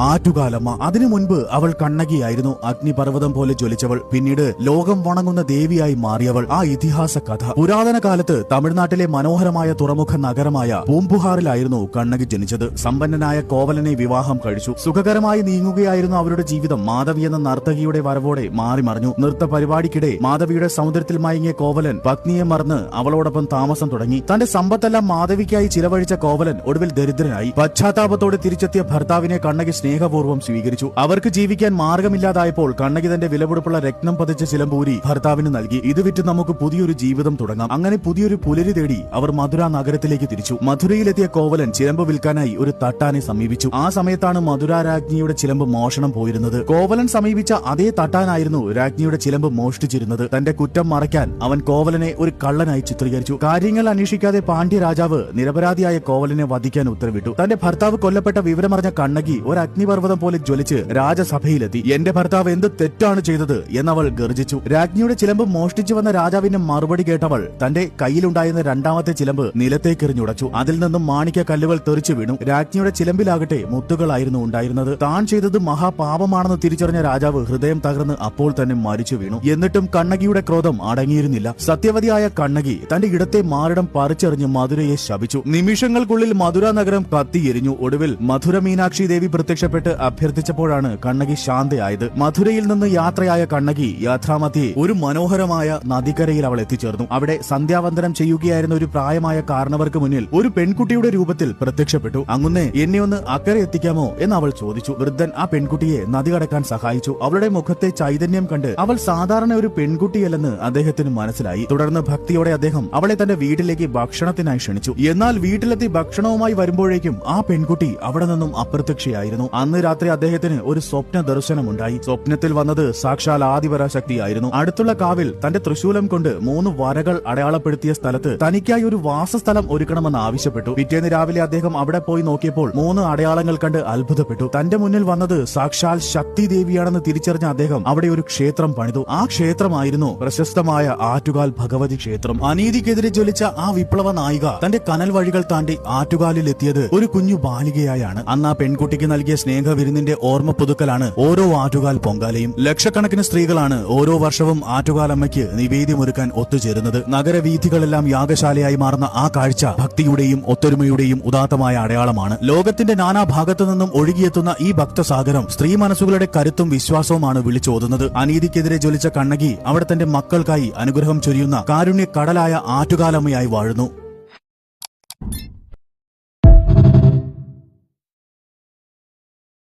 ആറ്റുകാലമ്മ. അതിനു മുൻപ് അവൾ കണ്ണകിയായിരുന്നു, അഗ്നിപർവ്വതം പോലെ ജ്വലിച്ചവൾ. പിന്നീട് ലോകം വണങ്ങുന്ന ദേവിയായി മാറിയവൾ. ആ ഇതിഹാസ കഥ. പുരാതന കാലത്ത് തമിഴ്നാട്ടിലെ മനോഹരമായ തുറമുഖ നഗരമായ പൂമ്പുഹാറിലായിരുന്നു കണ്ണകി ജനിച്ചത്. സമ്പന്നനായ കോവലനെ വിവാഹം കഴിച്ചു. സുഖകരമായി നീങ്ങുകയായിരുന്നു അവരുടെ ജീവിതം. മാധവി എന്ന നർത്തകിയുടെ വരവോടെ മാറിമറിഞ്ഞു. നൃത്ത പരിപാടിക്കിടെ മാധവിയുടെ സൗന്ദര്യത്തിൽ മയങ്ങിയ കോവലൻ പത്നിയെ മറന്ന് അവളോടൊപ്പം താമസം തുടങ്ങി. തന്റെ സമ്പത്തെല്ലാം മാധവിക്കായി ചിലവഴിച്ച കോവലൻ ഒടുവിൽ ദരിദ്രനായി. പശ്ചാത്താപത്തോടെ തിരിച്ചെത്തിയ ഭർത്താവിനെ കണ്ണകി സ്നേഹപൂർവ്വം സ്വീകരിച്ചു. അവർക്ക് ജീവിക്കാൻ മാർഗമില്ലാതായപ്പോൾ കണ്ണകി തന്റെ വിലപിടിപ്പുള്ള രത്നം പതിച്ച ചിലമ്പൂരി ഭർത്താവിന് നൽകി. ഇത് വിറ്റ് നമുക്ക് പുതിയൊരു ജീവിതം തുടങ്ങാം. അങ്ങനെ പുതിയൊരു പുലരി തേടി അവർ മധുര നഗരത്തിലേക്ക് തിരിച്ചു. മധുരയിലെത്തിയ കോവലൻ ചിലമ്പ് വിൽക്കാനായി ഒരു തട്ടാനെ സമീപിച്ചു. ആ സമയത്താണ് മധുര രാജ്ഞിയുടെ ചിലമ്പ് മോഷണം പോയിരുന്നത്. കോവലൻ സമീപിച്ച അതേ തട്ടാനായിരുന്നു രാജ്ഞിയുടെ ചിലമ്പ് മോഷ്ടിച്ചിരുന്നത്. തന്റെ കുറ്റം മറയ്ക്കാൻ അവൻ കോവലനെ ഒരു കള്ളനായി ചിത്രീകരിച്ചു. കാര്യങ്ങൾ അന്വേഷിക്കാതെ പാണ്ഡ്യ രാജാവ് നിരപരാധിയായ കോവലനെ വധിക്കാൻ ഉത്തരവിട്ടു. തന്റെ ഭർത്താവ് കൊല്ലപ്പെട്ട വിവരമറിഞ്ഞ കണ്ണകി ഒരു അഗ്നിപർവ്വതം പോലെ ജ്വലിച്ച് രാജസഭയിലെത്തി. എന്റെ ഭർത്താവ് എന്ത് തെറ്റാണ് ചെയ്തത് എന്നവൾ ഗർജിച്ചു. രാജ്ഞിയുടെ ചിലമ്പ് മോഷ്ടിച്ചു വന്ന രാജാവിന്റെ മറുപടി കേട്ടവൾ തന്റെ കയ്യിലുണ്ടായിരുന്ന രണ്ടാമത്തെ ചിലമ്പ് നിലത്തേക്കെറിഞ്ഞുടച്ചു. അതിൽ നിന്നും മാണിക്യ കല്ലുകൾ തെറിച്ചു വീണു. രാജ്ഞിയുടെ ചിലമ്പിലാകട്ടെ മുത്തുകളായിരുന്നു ഉണ്ടായിരുന്നത്. താൻ ചെയ്തത് മഹാപാപമാണെന്ന് തിരിച്ചറിഞ്ഞ രാജാവ് ഹൃദയം തകർന്ന് അപ്പോൾ തന്നെ മരിച്ചു വീണു. എന്നിട്ടും കണ്ണകിയുടെ ക്രോധം അടങ്ങിയിരുന്നില്ല. സത്യവതിയായ കണ്ണകി തന്റെ ഇടത്തെ മാറിടം പറിച്ചെറിഞ്ഞ് മധുരയെ ശപിച്ചു. നിമിഷങ്ങൾക്കുള്ളിൽ മധുര നഗരം കത്തിയെരിഞ്ഞു. ഒടുവിൽ മധുര മീനാക്ഷി ദേവി പ്രത്യക്ഷപ്പെട്ട് അഭ്യർത്ഥിച്ചപ്പോഴാണ് കണ്ണകി ശാന്തയായത്. മധുരയിൽ നിന്ന് യാത്രയായ കണ്ണകി യാത്രാമധ്യേ ഒരു മനോഹരമായ നദിക്കരയിൽ അവൾ എത്തിച്ചേർന്നു. അവിടെ സന്ധ്യാവന്ദനം ചെയ്യുകയായിരുന്ന ഒരു പ്രായമായ കാരണവർക്ക് മുന്നിൽ ഒരു പെൺകുട്ടിയുടെ രൂപത്തിൽ പ്രത്യക്ഷപ്പെട്ടു. അങ്ങുന്നേ എന്നെ ഒന്ന് അക്കരെ എത്തിക്കാമോ എന്ന് അവൾ ചോദിച്ചു. വൃദ്ധൻ ആ പെൺകുട്ടിയെ നദി കടക്കാൻ സഹായിച്ചു. അവളുടെ മുഖത്തെ ചൈതന്യം കണ്ട് അവൾ സാധാരണ ഒരു പെൺകുട്ടിയല്ലെന്ന് അദ്ദേഹത്തിന് മനസ്സിലായി. തുടർന്ന് ഭക്തിയോടെ അദ്ദേഹം അവളെ തന്റെ വീട്ടിലേക്ക് ഭക്ഷണത്തിനായി ക്ഷണിച്ചു. എന്നാൽ വീട്ടിലെത്തി ഭക്ഷണവുമായി വരുമ്പോഴേക്കും ആ പെൺകുട്ടി അവിടെ നിന്നും അപ്രത്യക്ഷയായിരുന്നു. അന്ന് രാത്രി അദ്ദേഹത്തിന് ഒരു സ്വപ്ന ദർശനമുണ്ടായി. സ്വപ്നത്തിൽ വന്നത് സാക്ഷാൽ ആദിപരാശക്തിയായിരുന്നു. അടുത്തുള്ള കാവിൽ തന്റെ തൃശൂലം കൊണ്ട് 3 വരകൾ അടയാളപ്പെടുത്തിയ സ്ഥലത്ത് തനിക്കായി ഒരു വാസസ്ഥലം ഒരുക്കണമെന്ന് ആവശ്യപ്പെട്ടു. പിറ്റേന്ന് രാവിലെ അദ്ദേഹം അവിടെ പോയി നോക്കിയപ്പോൾ 3 അടയാളങ്ങൾ കണ്ട് അത്ഭുതപ്പെട്ടു. തന്റെ മുന്നിൽ വന്നത് സാക്ഷാൽ ശക്തി ദേവിയാണെന്ന് തിരിച്ചറിഞ്ഞ അദ്ദേഹം അവിടെ ഒരു ക്ഷേത്രം പണിതു. ആ ക്ഷേത്രമായിരുന്നു പ്രശസ്തമായ ആറ്റുകാൽ ഭഗവതി ക്ഷേത്രം. അനീതിക്കെതിരെ ജ്വലിച്ച ആ വിപ്ലവ നായിക തന്റെ കനൽ വഴികൾ താണ്ടി ആറ്റുകാലിൽ എത്തിയത് ഒരു കുഞ്ഞു ബാലികയായാണ്. അന്ന് ആ പെൺകുട്ടിക്ക് നൽകിയ സ്നേഹവിരുന്നിന്റെ ഓർമ്മ പുതുക്കലാണ് ഓരോ ആറ്റുകാൽ പൊങ്കാലയും. ലക്ഷക്കണക്കിന് സ്ത്രീകളാണ് ഓരോ വർഷവും ആറ്റുകാലമ്മയ്ക്ക് നിവേദ്യമൊരുക്കാൻ ഒത്തുചേരുന്നത്. നഗരവീഥികളെല്ലാം യാഗശാലയായി മാറുന്ന ആ കാഴ്ച ഭക്തിയുടെയും ഒത്തൊരുമയുടെയും ഉദാത്തമായ അടയാളമാണ്. ലോകത്തിന്റെ നാനാഭാഗത്തു നിന്നും ഒഴുകിയെത്തുന്ന ഈ ഭക്തസാഗരം സ്ത്രീ മനസ്സുകളുടെ കരുത്തും വിശ്വാസവുമാണ് വിളിച്ചോതുന്നത്. അനീതിക്കെതിരെ ജ്വലിച്ച കണ്ണകി അവിടെ തന്റെ മക്കൾക്കായി അനുഗ്രഹം ചൊരിയുന്ന കാരുണ്യ കടലായ ആറ്റുകാലമ്മയായി വാഴുന്നു.